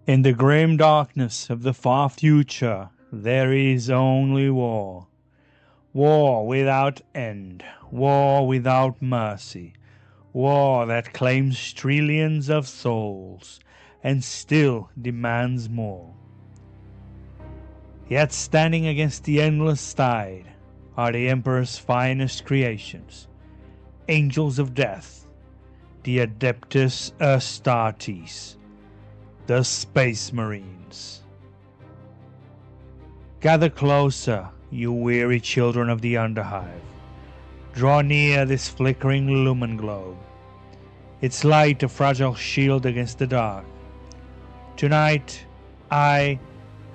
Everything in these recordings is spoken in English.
In the grim darkness of the far future, there is only war. War without end, war without mercy, war that claims trillions of souls and still demands more. Yet standing against the endless tide are the Emperor's finest creations, angels of death, the Adeptus Astartes, the Space Marines. Gather closer, you weary children of the underhive. Draw near this flickering lumen globe, its light a fragile shield against the dark. Tonight, I,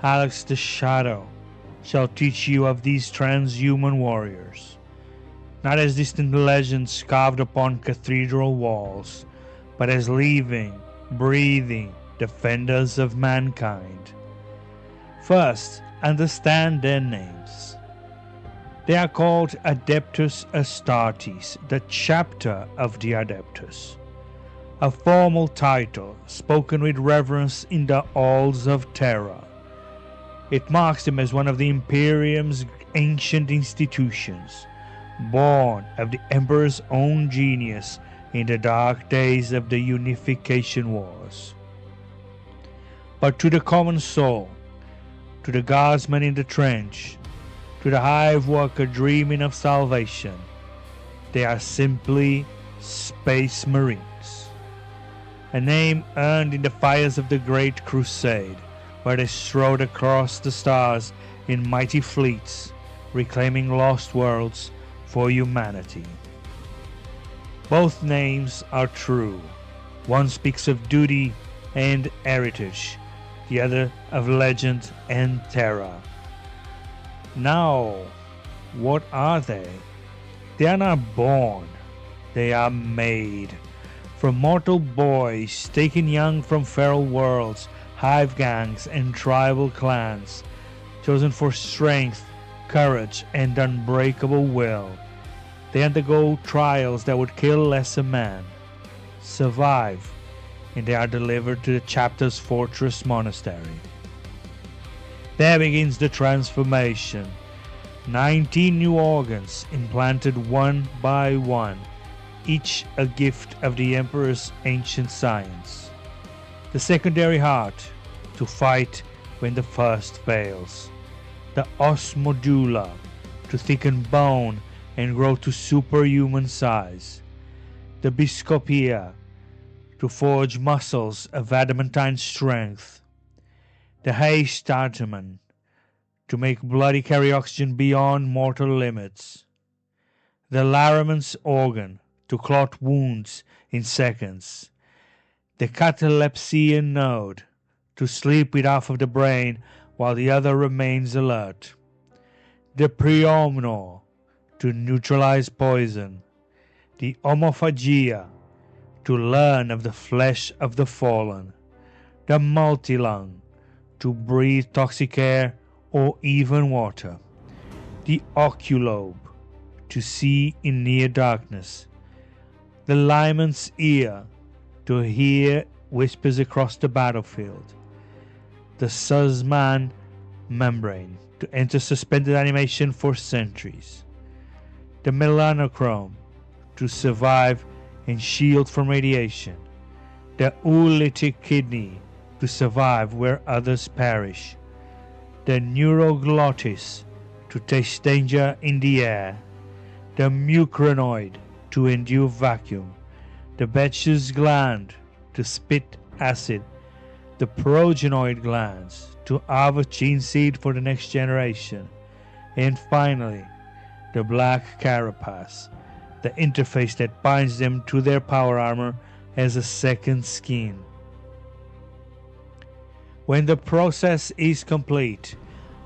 Halex the Shadow, shall teach you of these transhuman warriors, not as distant legends carved upon cathedral walls, but as living, breathing defenders of mankind. First, understand their names. They are called Adeptus Astartes, the chapter of the Adeptus, a formal title spoken with reverence in the halls of terror. It marks them as one of the Imperium's ancient institutions, born of the Emperor's own genius in the dark days of the Unification Wars. But to the common soul, to the guardsman in the trench, to the hive worker dreaming of salvation, they are simply Space Marines. A name earned in the fires of the Great Crusade, where they strode across the stars in mighty fleets, reclaiming lost worlds for humanity. Both names are true. One speaks of duty and heritage, the other of legend and terror. Now, what are they? They are not born, they are made. From mortal boys taken young from feral worlds, hive gangs and tribal clans, chosen for strength, courage and unbreakable will. They undergo trials that would kill lesser man, survive, and they are delivered to the chapter's fortress monastery. There begins the transformation. 19 new organs implanted one by one, each a gift of the Emperor's ancient science. The secondary heart, to fight when the first fails. The os modula, to thicken bone and grow to superhuman size. The biscopia, to forge muscles of adamantine strength. The Hastamen, to make bloody carry oxygen beyond mortal limits. The Laraman's organ, to clot wounds in seconds. The catalepsian node, to sleep with half of the brain while the other remains alert. The Priomnor, to neutralize poison. The Homophagia, to learn of the flesh of the fallen. The Multilung, to breathe toxic air or even water. The Oculobe, to see in near darkness. The Lyman's ear, to hear whispers across the battlefield. The Sussman membrane, to enter suspended animation for centuries. The Melanochrome, to survive and shield from radiation. The Oolytic kidney, to survive where others perish. The Neuroglottis, to taste danger in the air. The Mucranoid, to endure vacuum. The Betch's gland, to spit acid. The progenoid glands, to harvest gene seed for the next generation. And finally, the black carapace, the interface that binds them to their power armor as a second skin. When the process is complete,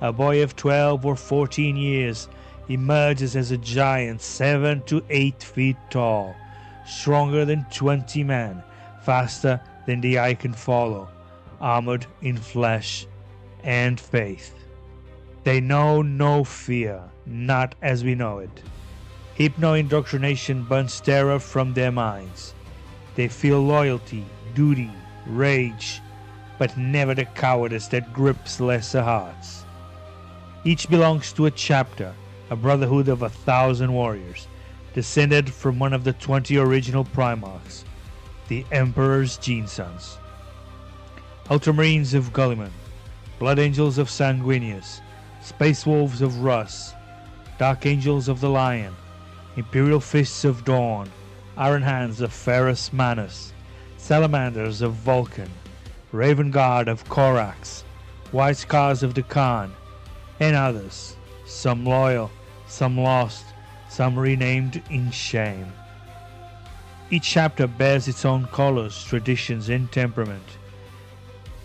a boy of 12 or 14 years emerges as a giant 7 to 8 feet tall, stronger than 20 men, faster than the eye can follow, armored in flesh and faith. They know no fear, not as we know it. Hypno-indoctrination burns terror from their minds. They feel loyalty, duty, rage, but never the cowardice that grips lesser hearts. Each belongs to a chapter, a brotherhood of 1,000 warriors, descended from one of the 20 original Primarchs, the Emperor's Genesons. Ultramarines of Gulliman, Blood Angels of Sanguinius, Space Wolves of Russ, Dark Angels of the Lion, Imperial Fists of Dawn, Iron Hands of Ferrus Manus, Salamanders of Vulcan, Raven Guard of Corax, White Scars of the Khan, and others, some loyal, some lost, some renamed in shame. Each chapter bears its own colors, traditions, and temperament,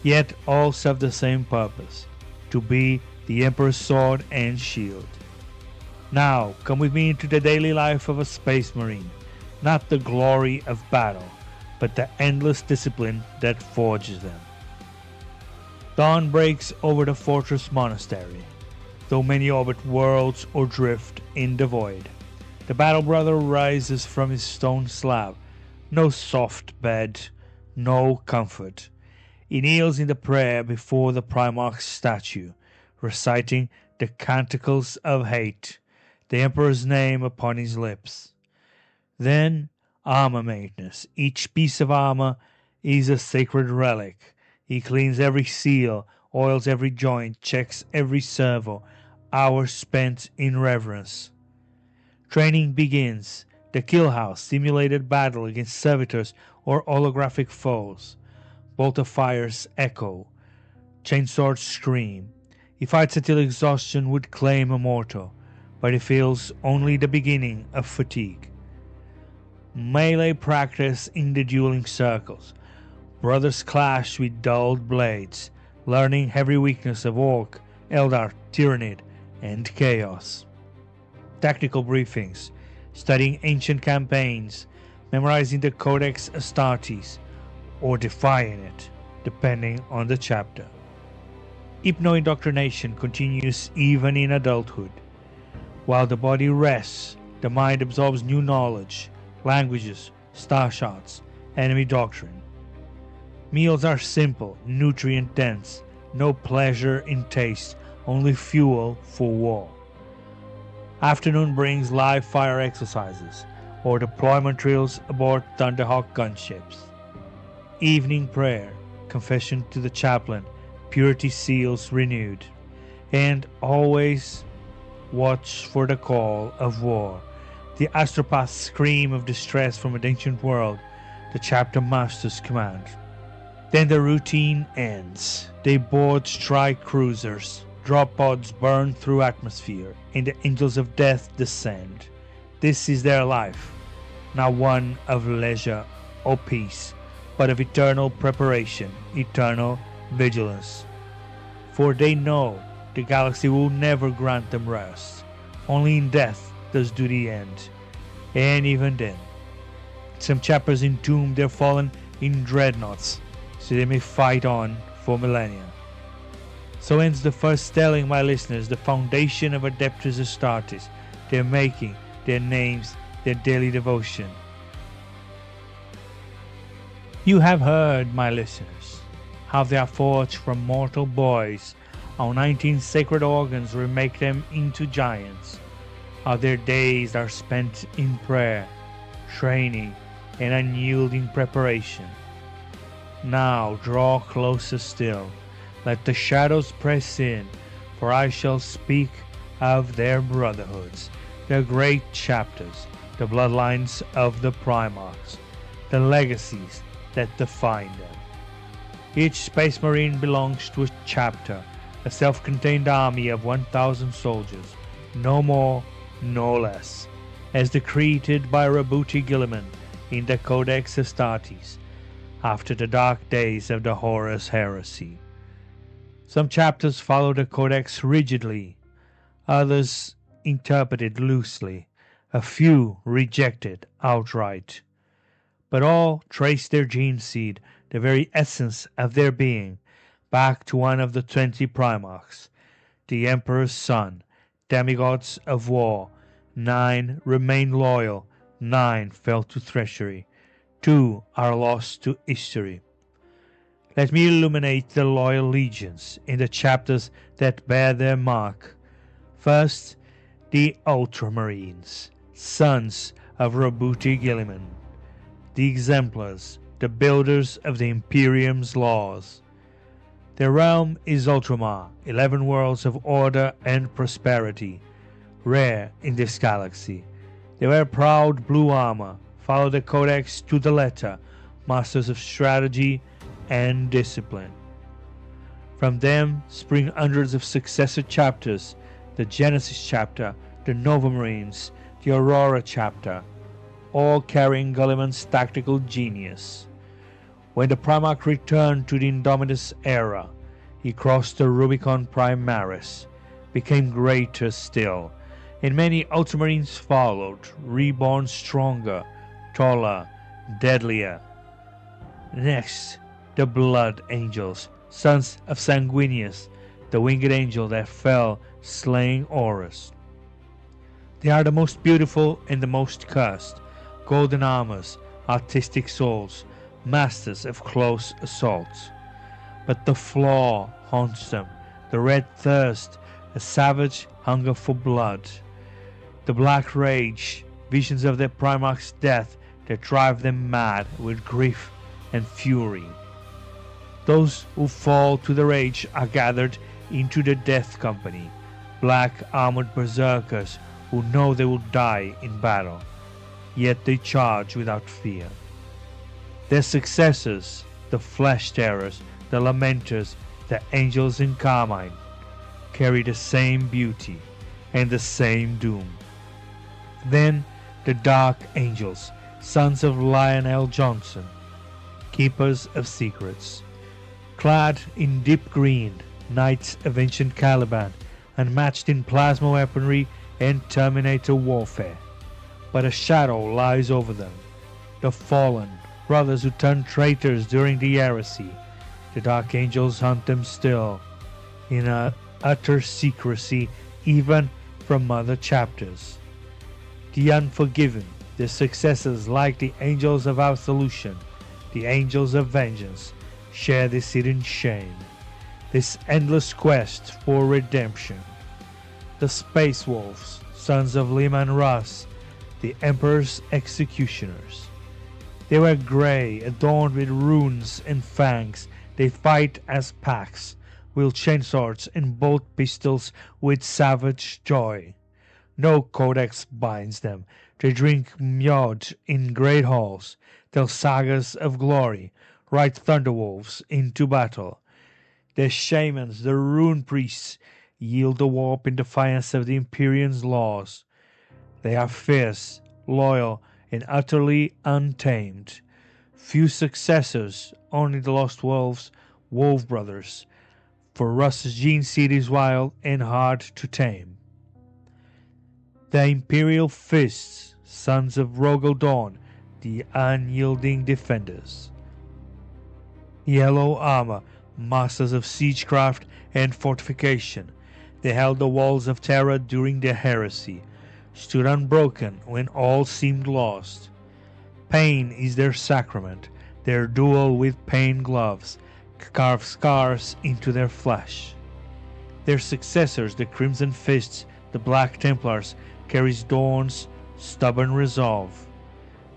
yet all serve the same purpose, to be the Emperor's sword and shield. Now, come with me into the daily life of a Space Marine, not the glory of battle, but the endless discipline that forges them. Dawn breaks over the fortress monastery, though many orbit worlds or drift in the void. The battle brother rises from his stone slab, no soft bed, no comfort. He kneels in the prayer before the Primarch's statue, reciting the canticles of hate, the Emperor's name upon his lips. Then, armor maintenance. Each piece of armor is a sacred relic. He cleans every seal, oils every joint, checks every servo, hours spent in reverence. Training begins. The kill house, simulated battle against servitors or holographic foes. Bolt of fires echo, chainswords scream. He fights until exhaustion would claim a mortal, but he feels only the beginning of fatigue. Melee practice in the dueling circles. Brothers clash with dulled blades, learning every weakness of Orc, Eldar, Tyrannid, and Chaos. Tactical briefings, studying ancient campaigns, memorizing the Codex Astartes, or defying it, depending on the chapter. Hypno-indoctrination continues even in adulthood. While the body rests, the mind absorbs new knowledge, languages, star charts, enemy doctrine. Meals are simple, nutrient-dense, no pleasure in taste, only fuel for war. Afternoon brings live fire exercises, or deployment drills aboard Thunderhawk gunships. Evening prayer, confession to the chaplain, purity seals renewed, and always watch for the call of war, the astropath's scream of distress from an ancient world, the chapter master's command. Then the routine ends. They board strike cruisers, drop pods burn through atmosphere, and the angels of death descend. This is their life, not one of leisure or peace, but of eternal preparation, eternal vigilance. For they know the galaxy will never grant them rest. Only in death does duty end. And even then, some chapters entomb their fallen in dreadnoughts, so they may fight on for millennia. So ends the first telling, my listeners, the foundation of Adeptus Astartes, their making, their names, their daily devotion. You have heard, my listeners, how they are forged from mortal boys, how 19 sacred organs remake them into giants, how their days are spent in prayer, training, and unyielding preparation. Now draw closer still, let the shadows press in, for I shall speak of their brotherhoods, their great chapters, the bloodlines of the Primarchs, the legacies that define them. Each Space Marine belongs to a chapter, a self-contained army of 1,000 soldiers, no more, no less, as decreed by Rabuti Gilliman in the Codex Astartes, after the dark days of the Horus Heresy. Some chapters follow the Codex rigidly, others interpreted loosely, a few rejected outright. But all trace their gene seed, the very essence of their being, back to one of the 20 Primarchs, the Emperor's son, demigods of war. 9 remain loyal, 9 fell to treachery, 2 are lost to history. let me illuminate the loyal legions in the chapters that bear their mark. First, the Ultramarines, sons of Robuti Gilliman, the exemplars, the builders of the Imperium's laws. Their realm is Ultramar, 11 worlds of order and prosperity, rare in this galaxy. They wear proud blue armor, follow the Codex to the letter, masters of strategy and discipline. From them spring hundreds of successor chapters, the Genesis chapter, the Nova Marines, the Aurora chapter, all carrying Gulliman's tactical genius. When the Primarch returned to the Indomitus era, he crossed the Rubicon Primaris, became greater still, and many Ultramarines followed, reborn stronger, taller, deadlier. Next, the Blood Angels, sons of Sanguinius, the winged angel that fell, slaying Horus. They are the most beautiful and the most cursed, golden armors, artistic souls, masters of close assaults. But the flaw haunts them, the red thirst, a savage hunger for blood. The black rage, visions of their Primarch's death that drive them mad with grief and fury. Those who fall to the rage are gathered into the Death Company, black armored berserkers who know they will die in battle, yet they charge without fear. Their successors, the Flesh Terrors, the Lamenters, the Angels in Carmine, carry the same beauty and the same doom. Then the Dark Angels, sons of Lionel Johnson, keepers of secrets. Clad in deep green, knights of ancient Caliban, unmatched in plasma weaponry and Terminator warfare. But a shadow lies over them. The fallen, brothers who turned traitors during the heresy. The Dark Angels hunt them still, in utter secrecy even from other chapters. The Unforgiven, their successors like the Angels of Absolution, the Angels of Vengeance, share this hidden shame, this endless quest for redemption. The Space Wolves, sons of Liman Russ, the Emperor's executioners. They wear grey, adorned with runes and fangs. They fight as packs, wield chainswords and bolt pistols with savage joy. No codex binds them. They drink mead in great halls, tell sagas of glory, ride thunderwolves into battle. Their shamans, the rune priests, yield the warp in defiance of the Imperium's laws. They are fierce, loyal, and utterly untamed. Few successors, only the Lost Wolves, Wolf Brothers, for Russ's gene seed is wild and hard to tame. The Imperial Fists, sons of Rogel Dawn, the unyielding defenders. Yellow Armor, masters of siegecraft and fortification. They held the walls of Terra during their heresy, stood unbroken when all seemed lost. Pain is their sacrament, their duel with pain gloves, carve scars into their flesh. Their successors, the Crimson Fists, the Black Templars, carries Dawn's stubborn resolve.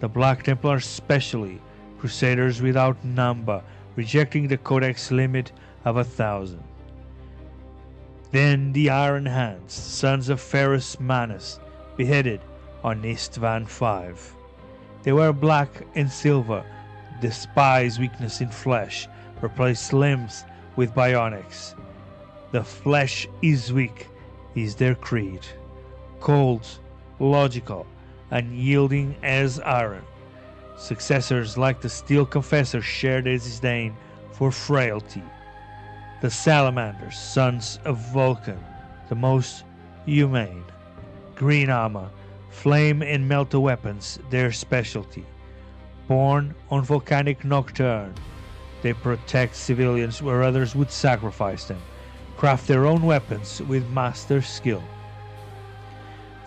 The Black Templars specially, crusaders without number, rejecting the codex limit of 1,000. Then the Iron Hands, sons of Ferrus Manus, beheaded on Istvan V. They wear black and silver, despise weakness in flesh, replace limbs with bionics. The flesh is weak, is their creed. Cold, logical, unyielding as iron. Successors like the Steel Confessor share their disdain for frailty. The Salamanders, sons of Vulcan, the most humane. Green armor, flame and melter weapons, their specialty. Born on volcanic Nocturne, they protect civilians where others would sacrifice them, craft their own weapons with master skill.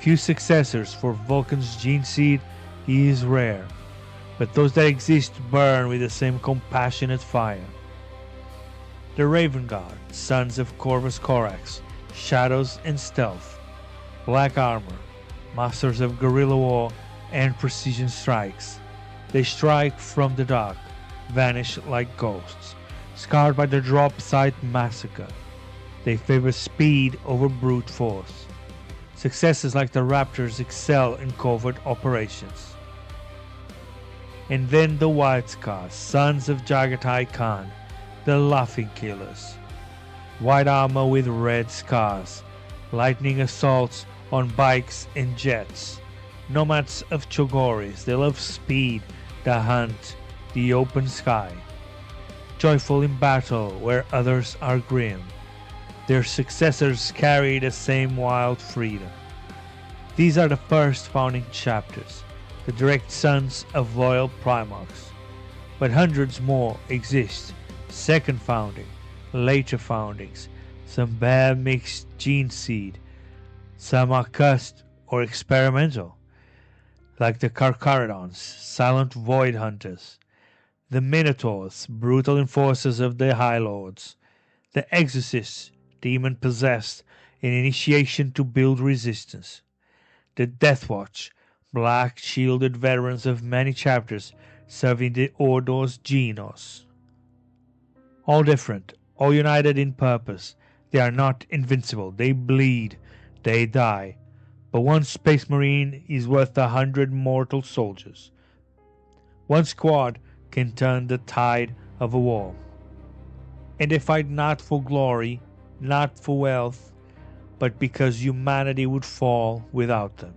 Few successors for Vulcan's gene seed, he is rare, but those that exist burn with the same compassionate fire. The Raven Guard, sons of Corvus Corax, shadows and stealth, black armor, masters of guerrilla war and precision strikes. They strike from the dark, vanish like ghosts, scarred by the drop site massacre. They favor speed over brute force. Successes like the Raptors excel in covert operations. And then the White Scars, sons of Jagatai Khan, the Laughing Killers. White armor with red scars, lightning assaults on bikes and jets. Nomads of Chogoris, they love speed, the hunt, the open sky. Joyful in battle where others are grim. Their successors carry the same wild freedom. These are the first founding chapters, the direct sons of loyal Primarchs. But hundreds more exist, second founding, later foundings, some bear mixed gene seed, some are cursed or experimental, like the Carcharodons, silent void hunters, the Minotaurs, brutal enforcers of the High Lords, the Exorcists, demon-possessed in initiation to build resistance, the Deathwatch, black-shielded veterans of many chapters serving the Ordo's Genos. All different, all united in purpose. They are not invincible, they bleed, they die. But one Space Marine is worth 100 mortal soldiers. One squad can turn the tide of a war. And they fight not for glory, not for wealth, but because humanity would fall without them.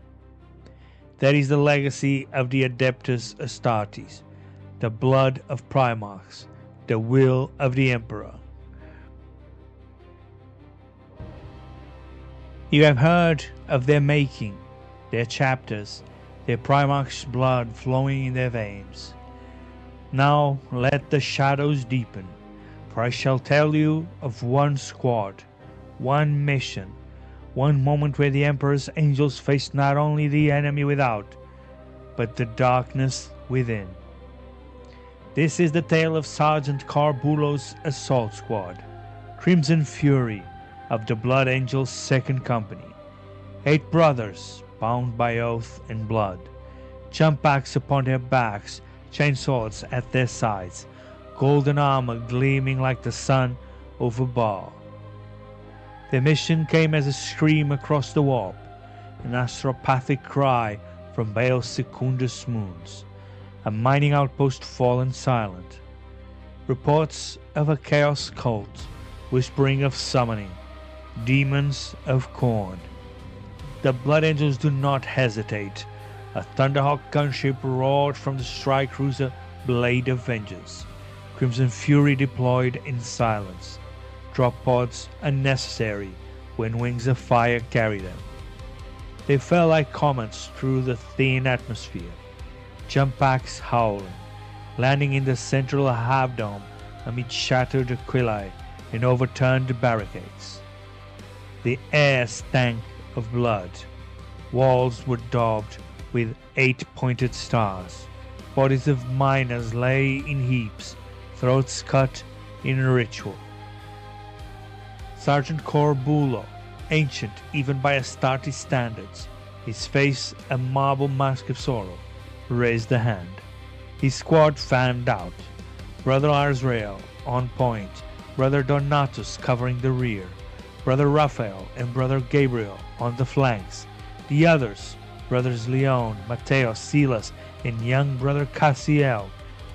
That is the legacy of the Adeptus Astartes, the blood of Primarchs, the will of the Emperor. You have heard of their making, their chapters, their Primarch's blood flowing in their veins. Now let the shadows deepen, for I shall tell you of one squad, one mission, one moment where the Emperor's angels faced not only the enemy without, but the darkness within. This is the tale of Sergeant Carbulo's assault squad, Crimson Fury of the Blood Angels' Second Company. 8 brothers, bound by oath and blood, jump packs upon their backs, chainswords at their sides, golden armor gleaming like the sun over Baal. Their mission came as a scream across the warp, an astropathic cry from Baal's Secundus moons, a mining outpost fallen silent. Reports of a chaos cult, whispering of summoning, demons of corn. The Blood Angels do not hesitate. A Thunderhawk gunship roared from the strike cruiser Blade of Vengeance. Crimson Fury deployed in silence. Drop pods unnecessary when wings of fire carry them. They fell like comets through the thin atmosphere. Jump packs howling, landing in the central half-dome amid shattered aquili and overturned barricades. The air stank of blood. Walls were daubed with 8 pointed stars. Bodies of miners lay in heaps, throats cut in ritual. Sergeant Corbulo, ancient even by Astartes standards, his face a marble mask of sorrow, raised a hand. His squad fanned out. Brother Azrael on point, Brother Donatus covering the rear, Brother Raphael and Brother Gabriel on the flanks. The others, Brothers Leon, Matteo, Silas, and young Brother Cassiel,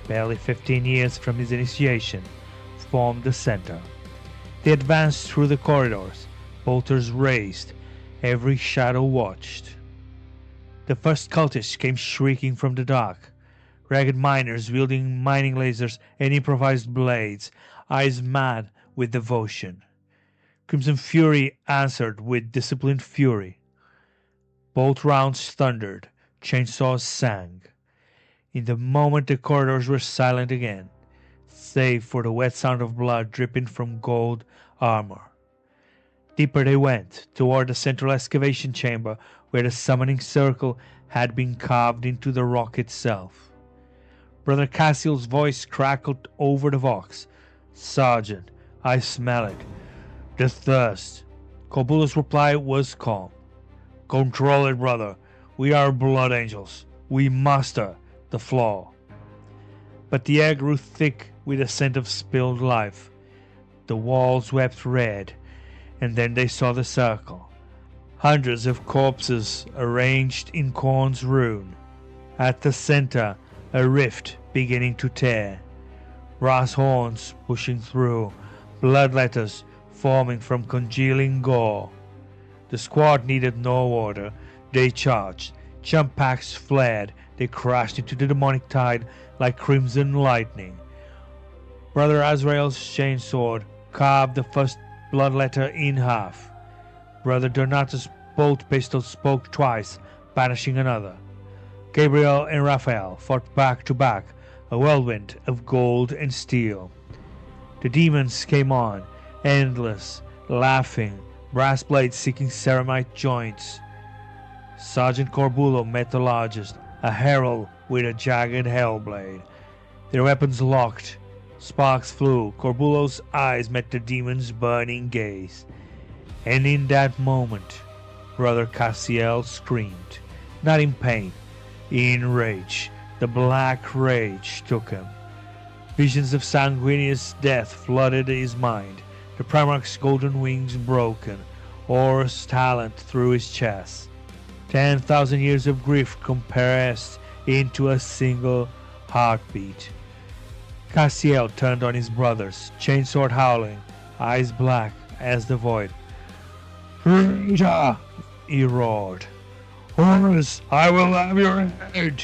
barely 15 years from his initiation, formed the center. They advanced through the corridors, bolters raised, every shadow watched. The first cultists came shrieking from the dark, ragged miners wielding mining lasers and improvised blades, eyes mad with devotion. Crimson Fury answered with disciplined fury. Bolt rounds thundered, chainsaws sang. In the moment the corridors were silent again, save for the wet sound of blood dripping from gold armor. Deeper they went, toward the central excavation chamber where the summoning circle had been carved into the rock itself. Brother Cassiel's voice crackled over the vox. "Sergeant, I smell it. The thirst. Corbulo's reply was calm. Control it, brother. We are blood angels. We master the flaw. But the air grew thick with the scent of spilled life. The walls wept red, and then they saw the circle. Hundreds of corpses arranged in Khorne's rune. At the center, a rift beginning to tear. Brass horns pushing through, blood letters forming from congealing gore. The squad needed no order. They charged. Jump packs flared. They crashed into the demonic tide like crimson lightning. Brother Azrael's chainsword carved the first blood letter in half. Brother Donata's bolt pistol spoke twice, banishing another. Gabriel and Raphael fought back to back, a whirlwind of gold and steel. The demons came on, endless, laughing, brass blades seeking ceramite joints. Sergeant Corbulo met the largest, a herald with a jagged hellblade. Their weapons locked. Sparks flew. Corbulo's eyes met the demon's burning gaze. And in that moment, Brother Cassiel screamed, not in pain, in rage. The black rage took him. Visions of sanguineous death flooded his mind. The Primarch's golden wings broken, Horus talent through his chest. 10,000 years of grief compressed into a single heartbeat. Cassiel turned on his brothers, chainsword howling, eyes black as the void. "Traitor!" he roared. "Horus, I will have your head!"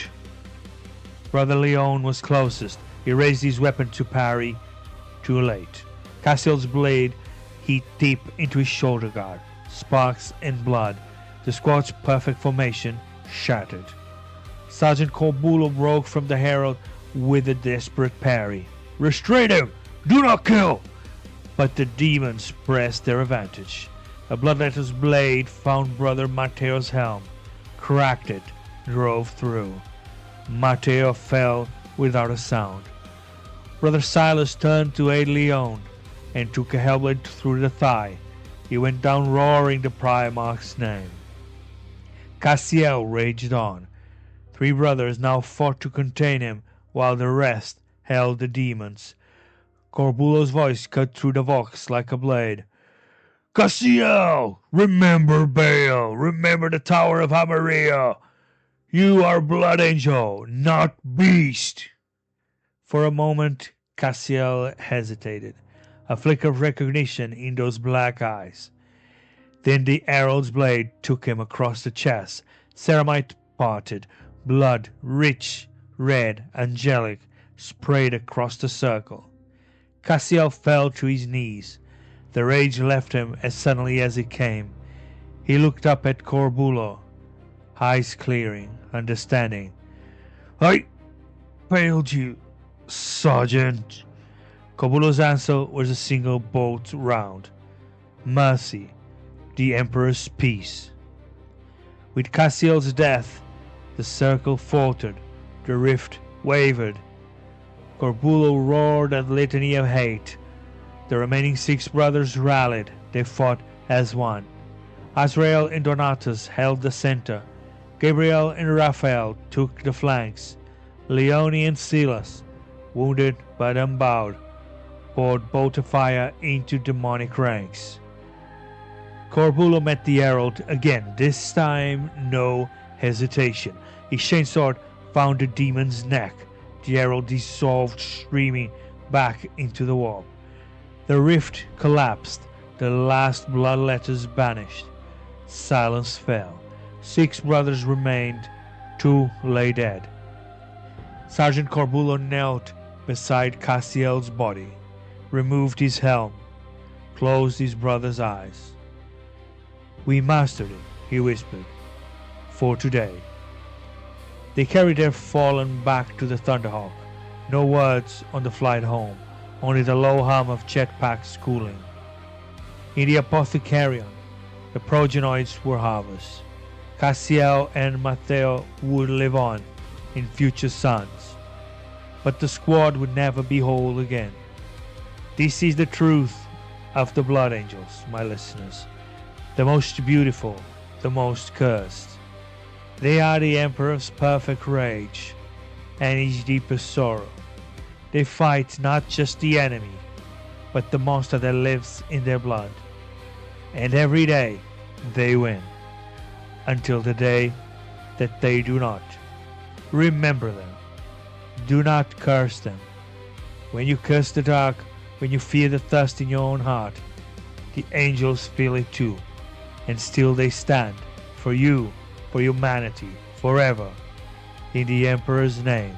Brother Leon was closest. He raised his weapon to parry. Too late. Cassiel's blade hit deep into his shoulder guard. Sparks and blood. The squad's perfect formation shattered. Sergeant Corbulo broke from the herald with a desperate parry. "Restrain him! Do not kill!" But the demons pressed their advantage. A bloodletter's blade found Brother Matteo's helm, cracked it, drove through. Matteo fell without a sound. Brother Silas turned to aid Leon and took a hellblade through the thigh. He went down roaring the Primarch's name. Cassiel raged on. 3 brothers now fought to contain him, while the rest held the demons. Corbulo's voice cut through the vox like a blade. "Cassiel! Remember Baal! Remember the Tower of Hamaria! You are blood angel, not beast!" For a moment, Cassiel hesitated, a flicker of recognition in those black eyes. Then the herald's blade took him across the chest. Ceramite parted, blood, rich, red, angelic, sprayed across the circle. Cassiel fell to his knees. The rage left him as suddenly as it came. He looked up at Corbulo, eyes clearing, understanding. "I failed you, Sergeant." Corbulo's answer was a single bolt round. Mercy, the Emperor's peace. With Cassiel's death, the circle faltered, the rift wavered. Corbulo roared a litany of hate. The remaining 6 brothers rallied. They fought as one. Azrael and Donatus held the center. Gabriel and Raphael took the flanks. Leone and Silas, wounded but unbowed, poured bolt of fire into demonic ranks. Corbulo met the herald again, this time no hesitation. His chainsword found the demon's neck. The herald dissolved, streaming back into the warp. The rift collapsed, the last blood letters vanished. Silence fell. 6 brothers remained, 2 lay dead. Sergeant Corbulo knelt beside Cassiel's body, removed his helm, closed his brother's eyes. "We mastered it," he whispered, "for today." They carried their fallen back to the Thunderhawk. No words on the flight home, only the low hum of jetpacks cooling. In the Apothecarion, the progenoids were harvest. Cassiel and Matteo would live on in future sons. But the squad would never be whole again. This is the truth of the Blood Angels, my listeners, the most beautiful, the most cursed. They are the Emperor's perfect rage and his deepest sorrow. They fight not just the enemy, but the monster that lives in their blood. And every day they win, until the day that they do not. Remember them. Do not curse them. When you curse the dark, when you fear the thirst in your own heart, the angels feel it too, and still they stand for you, for humanity, forever, in the Emperor's name.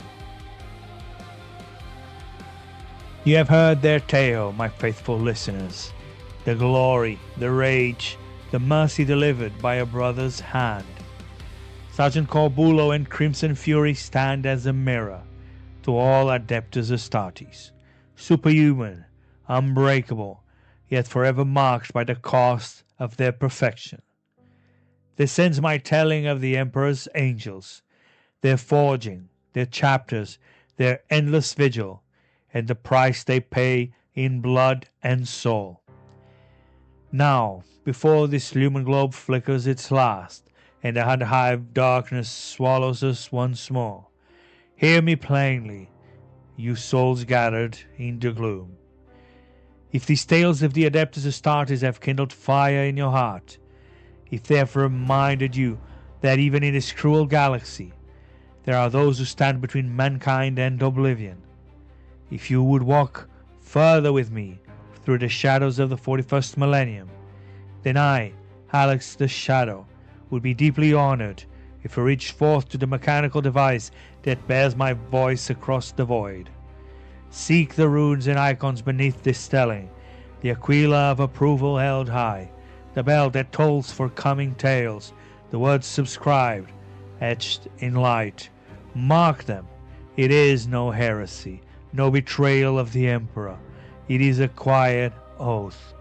You have heard their tale, my faithful listeners, the glory, the rage, the mercy delivered by a brother's hand. Sergeant Corbulo and Crimson Fury stand as a mirror to all Adeptus Astartes, superhuman, unbreakable, yet forever marked by the cost of their perfection. This ends my telling of the Emperor's angels, their forging, their chapters, their endless vigil, and the price they pay in blood and soul. Now, before this lumen globe flickers its last, and the underhive darkness swallows us once more, hear me plainly, you souls gathered in the gloom. If these tales of the Adeptus Astartes have kindled fire in your heart, if they have reminded you that even in this cruel galaxy there are those who stand between mankind and oblivion, if you would walk further with me through the shadows of the 41st millennium, then I, Halex the Shadow, would be deeply honored if you reached forth to the mechanical device that bears my voice across the void. Seek the runes and icons beneath this stelling, the aquila of approval held high, the bell that tolls for coming tales, the words subscribed, etched in light. Mark them. It is no heresy, no betrayal of the Emperor. It is a quiet oath,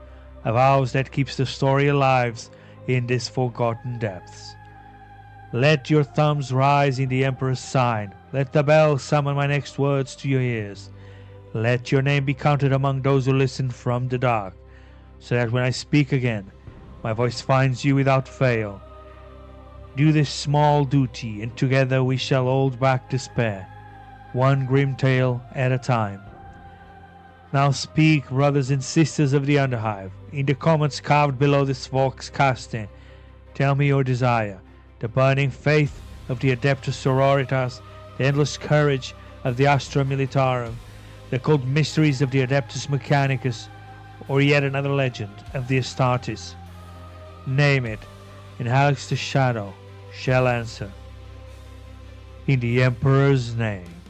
a vow that keeps the story alive in these forgotten depths. Let your thumbs rise in the Emperor's sign. Let the bell summon my next words to your ears. Let your name be counted among those who listen from the dark, so that when I speak again, my voice finds you without fail. Do this small duty, and together we shall hold back despair, one grim tale at a time. Now speak, brothers and sisters of the underhive, in the comments carved below this vox casting. Tell me your desire, the burning faith of the Adeptus Sororitas, the endless courage of the Astra Militarum, the cold mysteries of the Adeptus Mechanicus, or yet another legend of the Astartes. Name it, and Halex the Shadow shall answer. In the Emperor's name.